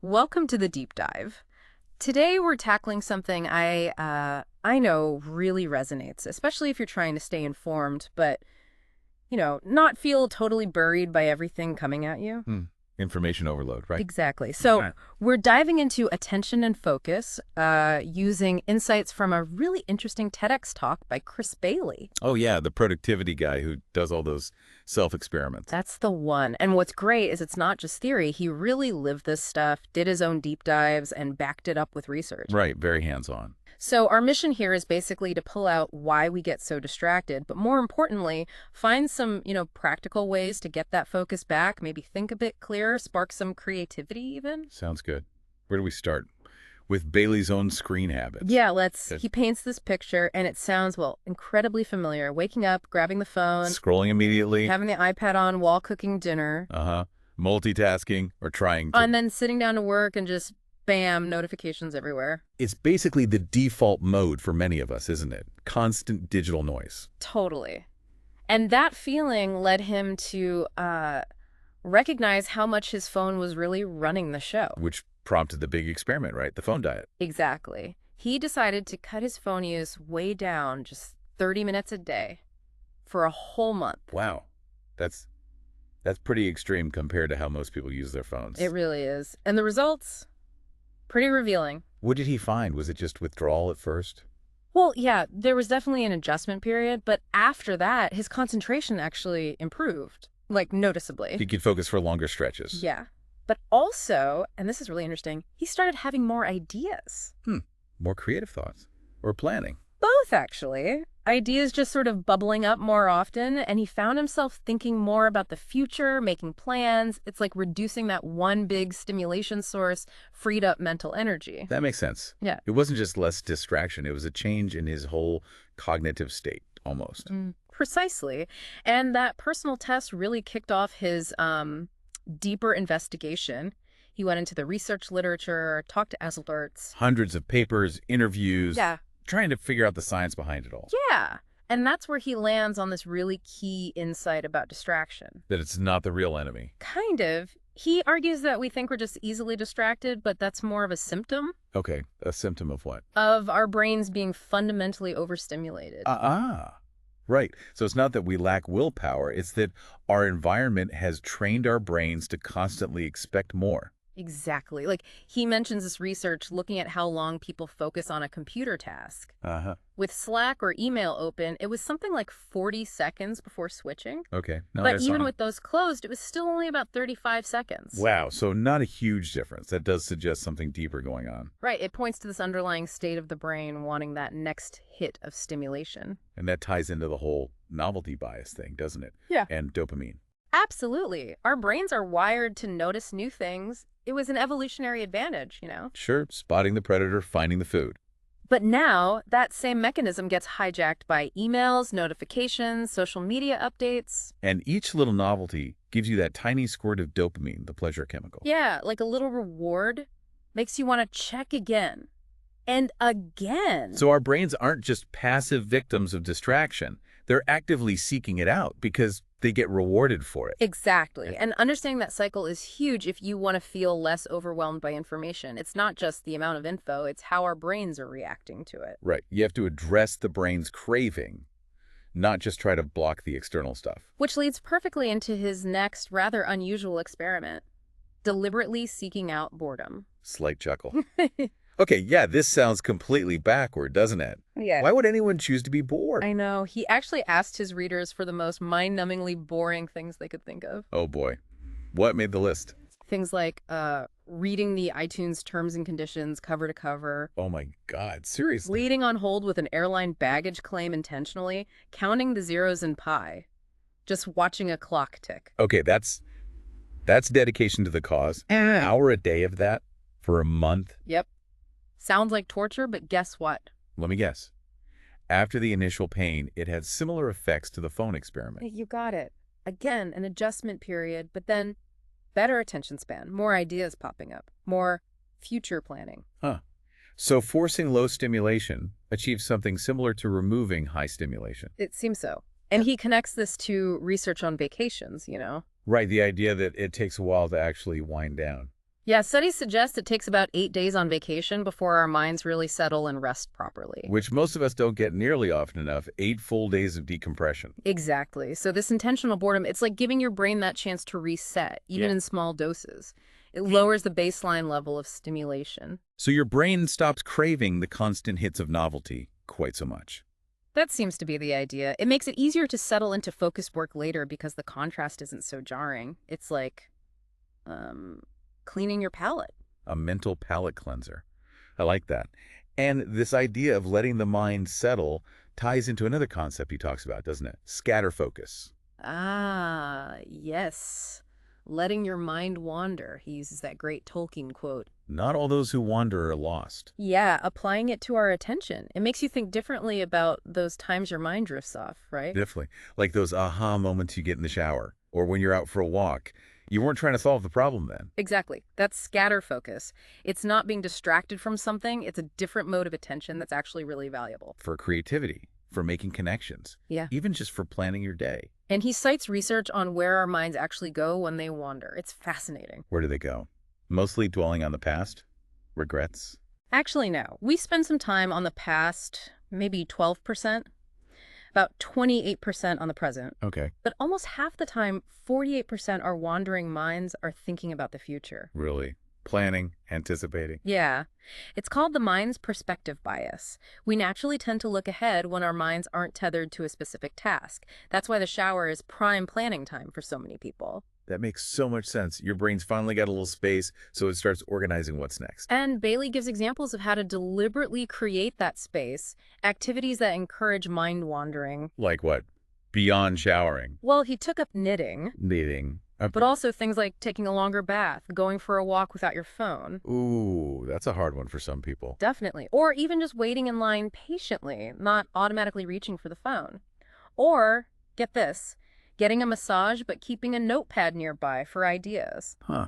Welcome to the deep dive. Today we're tackling something I know really resonates, especially if you're trying to stay informed, but not feel totally buried by everything coming at you. Information overload, right? Exactly. So Right. we're diving into attention and focus, using insights from a really interesting TEDx talk by Chris Bailey. Oh, yeah, the productivity guy who does all those self-experiments. That's the one. And what's great is it's not just theory. He really lived this stuff, did his own deep dives, and backed it up with research. Right, very hands-on. So our mission here is basically to pull out why we get so distracted, but more importantly, find some, practical ways to get that focus back, maybe think a bit clearer, spark some creativity even. Sounds good. Where do we start? With Bailey's own screen habits. Yeah, Good. he paints this picture and it sounds, well, incredibly familiar. Waking up, grabbing the phone, Scrolling immediately. having the iPad on while cooking dinner, Multitasking or trying to. and then sitting down to work and just bam, notifications everywhere. It's basically the default mode for many of us, isn't it? Constant digital noise. Totally. And that feeling led him to recognize how much his phone was really running the show. Which prompted the big experiment, right? The phone diet. Exactly. He decided to cut his phone use way down, just 30 minutes a day, for a whole month. Wow. That's pretty extreme compared to how most people use their phones. It really is. And the results? Pretty revealing. What did he find? Was it just withdrawal at first? Well, yeah, there was definitely an adjustment period, but after that, his concentration actually improved, like noticeably. He could focus for longer stretches. Yeah. But also, and this is really interesting, he started having more ideas. More creative thoughts. Or planning. Both, actually. Ideas just sort of bubbling up more often, and he found himself thinking more about the future, making plans. It's like reducing that one big stimulation source, freed up mental energy. That makes sense. Yeah. It wasn't just less distraction. It was a change in his whole cognitive state, almost. Precisely. And that personal test really kicked off his deeper investigation. He went into the research literature, talked to experts. Hundreds of papers, interviews. Yeah. Trying to figure out the science behind it all. Yeah. And that's where he lands on this really key insight about distraction. That it's not the real enemy. Kind of. He argues that we think we're just easily distracted, but that's more of a symptom Okay, a symptom of what? of our brains being fundamentally overstimulated. Right. So it's not that we lack willpower. It's that our environment has trained our brains to constantly expect more. Exactly. Like, he mentions this research looking at how long people focus on a computer task. With Slack or email open, it was something like 40 seconds before switching. Okay. No, But that's even fine. with those closed, it was still only about 35 seconds. Wow. So not a huge difference. That does suggest something deeper going on. Right. It points to this underlying state of the brain wanting that next hit of stimulation. And that ties into the whole novelty bias thing, doesn't it? Yeah. And dopamine. Absolutely. Our brains are wired to notice new things. It was an evolutionary advantage, Sure, spotting the predator, finding the food. But now, that same mechanism gets hijacked by emails, notifications, social media updates. And each little novelty gives you that tiny squirt of dopamine, the pleasure chemical. Yeah, like a little reward makes you want to check again. And again. So our brains aren't just passive victims of distraction. They're actively seeking it out because they get rewarded for it. Exactly. And understanding that cycle is huge if you want to feel less overwhelmed by information. It's not just the amount of info, it's how our brains are reacting to it. Right. You have to address the brain's craving, not just try to block the external stuff. Which leads perfectly into his next rather unusual experiment, deliberately seeking out boredom. Slight chuckle. Okay, yeah, this sounds completely backward, doesn't it? Yeah. Why would anyone choose to be bored? I know. He actually asked his readers for the most mind-numbingly boring things they could think of. Oh boy. What made the list? Things like reading the iTunes terms and conditions cover to cover, Oh my God, seriously? waiting on hold with an airline baggage claim intentionally, counting the zeros in pi, just watching a clock tick. Okay, that's dedication to the cause. An hour a day of that for a month? Yep. Sounds like torture, but guess what? Let me guess. After the initial pain, it had similar effects to the phone experiment. You got it. Again, an adjustment period, but then better attention span, more ideas popping up, more future planning. So forcing low stimulation achieves something similar to removing high stimulation. It seems so. And he connects this to research on vacations, Right, the idea that it takes a while to actually wind down. Yeah, studies suggest it takes about 8 days on vacation before our minds really settle and rest properly. Which most of us don't get nearly often enough, 8 full days of decompression. Exactly. So this intentional boredom, it's like giving your brain that chance to reset, even Yeah. in small doses. It lowers the baseline level of stimulation. So your brain stops craving the constant hits of novelty quite so much. That seems to be the idea. It makes it easier to settle into focused work later because the contrast isn't so jarring. It's like, um, cleaning your palate. A mental palate cleanser. I like that. And this idea of letting the mind settle ties into another concept he talks about, doesn't it? Scatter focus. Ah, yes. Letting your mind wander. He uses that great Tolkien quote. Not all those who wander are lost. Yeah, applying it to our attention. It makes you think differently about those times your mind drifts off, right? Definitely. Like those aha moments you get in the shower or when you're out for a walk. You weren't trying to solve the problem then. Exactly. That's scatter focus. It's not being distracted from something. It's a different mode of attention that's actually really valuable. For creativity, for making connections, Yeah. even just for planning your day. And he cites research on where our minds actually go when they wander. It's fascinating. Where do they go? Mostly dwelling on the past? Regrets? Actually, no. We spend some time on the past, maybe 12%, about 28% on the present. Okay. But almost half the time, 48% our wandering minds are thinking about the future. Really? Planning, anticipating. Yeah. It's called the mind's perspective bias. We naturally tend to look ahead when our minds aren't tethered to a specific task. That's why the shower is prime planning time for so many people. That makes so much sense. Your brain's finally got a little space, so it starts organizing what's next. And Bailey gives examples of how to deliberately create that space, activities that encourage mind wandering. Like what? Beyond showering. Well, he took up knitting, Knitting. but also things like taking a longer bath, going for a walk without your phone. Ooh, that's a hard one for some people. Definitely. Or even just waiting in line patiently, not automatically reaching for the phone. Or, get this, getting a massage but keeping a notepad nearby for ideas. Huh.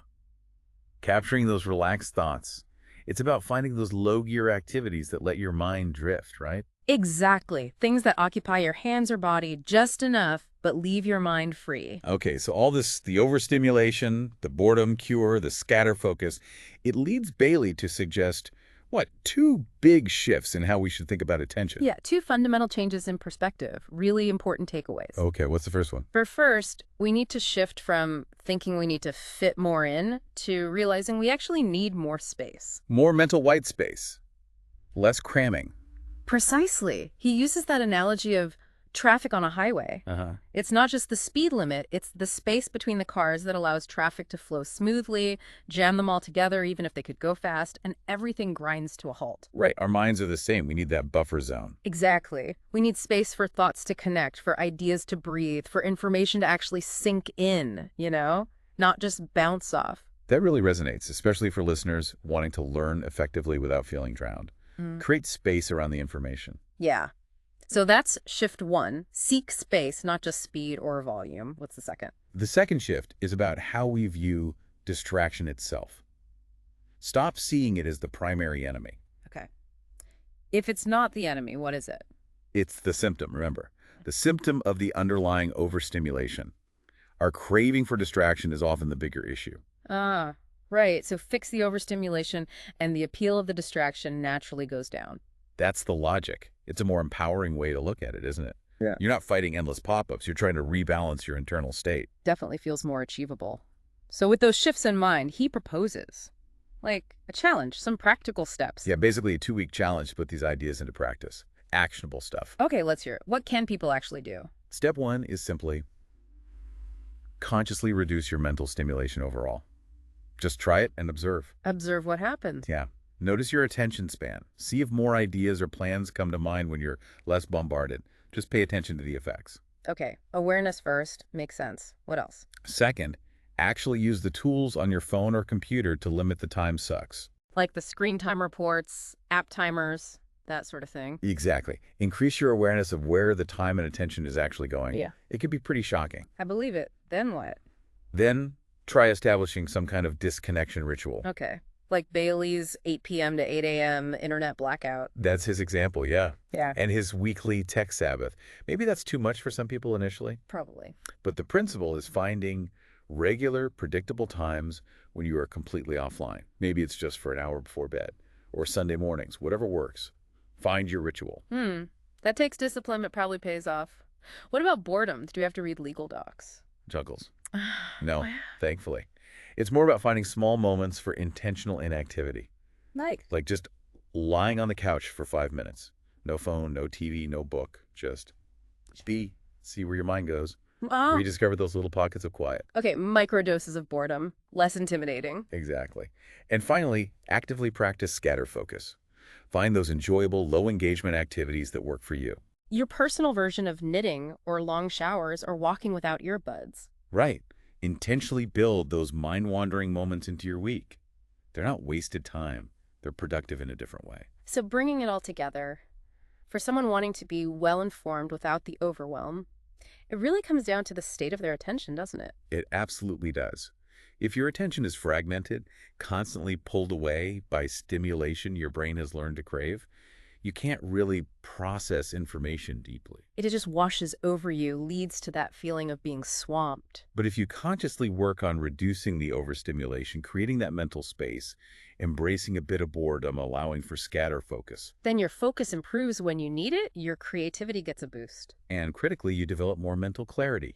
Capturing those relaxed thoughts. It's about finding those low-gear activities that let your mind drift, right? Exactly. Things that occupy your hands or body just enough, but leave your mind free. Okay, so all this, the overstimulation, the boredom cure, the scatter focus, it leads Bailey to suggest, what, 2 big shifts in how we should think about attention. Yeah, 2 fundamental changes in perspective, really important takeaways. Okay, what's the first one? For first, we need to shift from thinking we need to fit more in to realizing we actually need more space. More mental white space. Less cramming. Precisely. He uses that analogy of traffic on a highway. It's not just the speed limit, it's the space between the cars that allows traffic to flow smoothly, jam them all together even if they could go fast, and everything grinds to a halt. Right, our minds are the same. We need that buffer zone. Exactly. We need space for thoughts to connect, for ideas to breathe, for information to actually sink in, not just bounce off. That really resonates, especially for listeners wanting to learn effectively without feeling drowned. Create space around the information. Yeah. So that's shift 1. Seek space, not just speed or volume. What's the second? The second shift is about how we view distraction itself. Stop seeing it as the primary enemy. Okay. If it's not the enemy, what is it? It's the symptom, remember. The symptom of the underlying overstimulation. Our craving for distraction is often the bigger issue. Ah, right. So fix the overstimulation and the appeal of the distraction naturally goes down. That's the logic. It's a more empowering way to look at it, isn't it? Yeah. You're not fighting endless pop-ups. You're trying to rebalance your internal state. Definitely feels more achievable. So with those shifts in mind, he proposes, like a challenge, some practical steps. Yeah, basically a 2-week challenge to put these ideas into practice. Actionable stuff. Okay, let's hear it. What can people actually do? Step 1 is simply consciously reduce your mental stimulation overall. Just try it and observe. Observe what happens. Yeah. Notice your attention span. See if more ideas or plans come to mind when you're less bombarded. Just pay attention to the effects. Okay, awareness first. Makes sense. What else? Second, actually use the tools on your phone or computer to limit the time sucks. Like the screen time reports, app timers, that sort of thing. Exactly. Increase your awareness of where the time and attention is actually going. Yeah. It can be pretty shocking. I believe it. Then what? Then try establishing some kind of disconnection ritual. Okay. Like Bailey's 8 p.m. to 8 a.m. internet blackout. That's his example, yeah. Yeah. And his weekly tech Sabbath. Maybe that's too much for some people initially, Probably. but the principle is finding regular, predictable times when you are completely offline. Maybe it's just for an hour before bed or Sunday mornings, whatever works. Find your ritual. That takes discipline, but probably pays off. What about boredom? Do you have to read legal docs? Juggles. No, thankfully. It's more about finding small moments for intentional inactivity. Like just lying on the couch for 5 minutes. No phone, no TV, no book. Just be, see where your mind goes. Rediscover those little pockets of quiet. Okay, micro doses of boredom. Less intimidating. Exactly. And finally, actively practice scatter focus. Find those enjoyable, low-engagement activities that work for you. Your personal version of knitting or long showers or walking without earbuds. Right. Intentionally build those mind-wandering moments into your week. They're not wasted time. They're productive in a different way. So bringing it all together, for someone wanting to be well-informed without the overwhelm, it really comes down to the state of their attention, doesn't it? It absolutely does. If your attention is fragmented, constantly pulled away by stimulation your brain has learned to crave, you can't really process information deeply. It just washes over you, leads to that feeling of being swamped. But if you consciously work on reducing the overstimulation, creating that mental space, embracing a bit of boredom, allowing for scatter focus, Then your focus improves when you need it, your creativity gets a boost. and critically, you develop more mental clarity.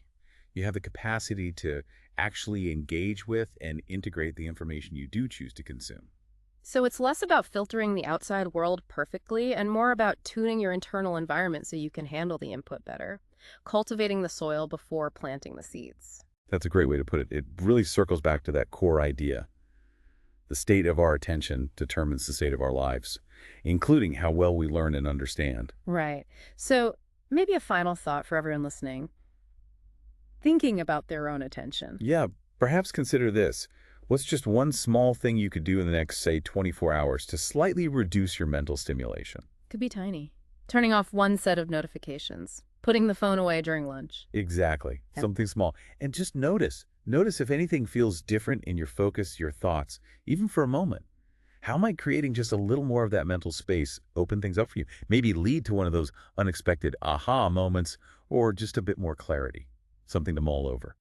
You have the capacity to actually engage with and integrate the information you do choose to consume. So it's less about filtering the outside world perfectly and more about tuning your internal environment so you can handle the input better, cultivating the soil before planting the seeds. That's a great way to put it. It really circles back to that core idea. The state of our attention determines the state of our lives, including how well we learn and understand. Right. So maybe a final thought for everyone listening. Thinking about their own attention. Yeah, perhaps consider this. What's just one small thing you could do in the next, say, 24 hours to slightly reduce your mental stimulation? Could be tiny. Turning off one set of notifications. Putting the phone away during lunch. Exactly. Yep. Something small. And just notice. Notice if anything feels different in your focus, your thoughts, even for a moment. How might creating just a little more of that mental space open things up for you? Maybe lead to one of those unexpected aha moments or just a bit more clarity. Something to mull over.